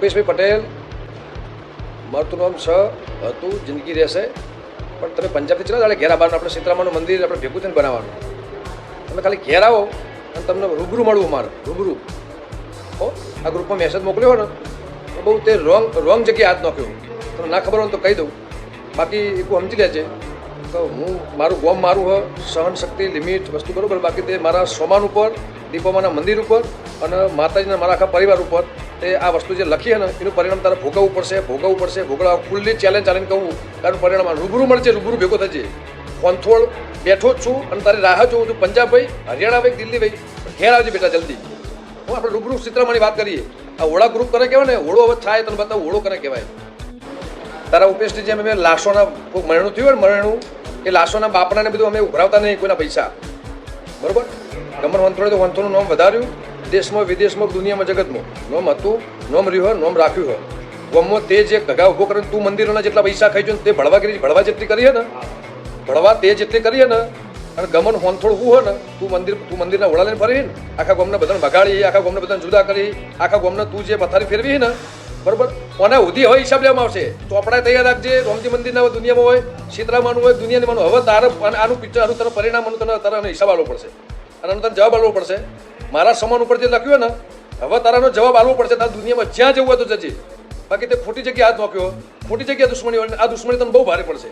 રૂપેશભાઈ પટેલ, મારું નામ હતું, જિંદગી રહેશે. પણ તમે પંજાબથી ચલા જાણે ઘેર આવવાનું, આપણે સીતરામાનું મંદિર આપણે ભેગું થઈને બનાવવાનું. તમે ખાલી ઘેર આવો અને તમને રૂબરૂ મળવું, મારે રૂબરૂ. આ ગ્રુપમાં મેસેજ મોકલ્યો હોય ને તો બહુ તે રોંગ જગ્યાએ હાથ નાખ્યો. તમને ના ખબર હોય તો કહી દઉં, બાકી એક સમજી લેજે તો હું મારું ગોમ મારું હ સહન શક્તિ લિમિટ વસ્તુ બરાબર. બાકી તે મારા સોમાન ઉપર, દીપોમાના મંદિર ઉપર અને માતાજીના મારા આખા પરિવાર ઉપર તે આ વસ્તુ જે લખી ને એનું પરિણામ તારે ભોગવવું પડશે. ભોગવવા ફૂલ્લી ચેલેન્જ ચાલીને કહું તારું પરિણામ રૂબરૂ મળશે, રૂબરૂ ભેગો થશે. કોંથોળ બેઠો જ છું અને તારી રાહ જોઉં છું. પંજાબ ભાઈ, હરિયાણા ભાઈ, દિલ્હી ભાઈ, ઘેર આવજે બેટા જલ્દી. હું આપણે રૂબરૂ સીતરામાની વાત કરીએ. આ ઓળા ગ્રુપ કરે કહેવાય ને, ઓળો હવે થાય તને બતાવું ઓળો કરે કહેવાય. તારા ઉપેશની જેમ અમે લાશોના કોઈ મરણું થયું હોય ને, મરણું એ લાશોના બાપડાને બધું અમે ઉભરાવતા નહીં કોઈના પૈસા, બરાબર. ગમન વંથોળે તો વંથોનું નામ વધાર્યું, દેશમાં વિદેશમાં દુનિયામાં જગતમાં નોમ હતું, નોમ રહ્યું હોય, નોમ રાખ્યું હોય. ગમમાં તે જે ઘગા ઊભો કરીને તું મંદિરોના જેટલા પૈસા ખાઈ છું તે ભળવા જેટલી કરીએ ને, ભળવા તે જેટલી કરીએ ને, અને ગમન હોંથોળ હું હોય ને તું મંદિરના ઓળા લઈને ફરી ને આખા ગામને બધાને ભગાડી, આખા ગામને બધાને જુદા કરી, આખા ગામને તું જે પથારી ફેરવી ને, બરાબર. કોને ઉધી હોય હિસાબ લેવામાં આવશે. ચોપડા તૈયાર રાખજે. રોમજી મંદિરના દુનિયામાં હોય, સીતરામાનું હોય, દુનિયાની માનું. હવે તારે આનું પિક્ચર, આનું તને પરિણામ, તારે હિસાબ આપવો પડશે અને આનો તને જવાબ આપવો પડશે. મારા સમાન ઉપર જે લખ્યું ને, હવે તારાનો જવાબ આપવો પડશે. તારે દુનિયામાં જ્યાં જવું હોય તો જજે. બાકી તે ખોટી જગ્યાએ હાથ નોખ્યો, ખોટી જગ્યાએ દુશ્મની હોય, આ દુશ્મની તને બહુ ભારે પડશે.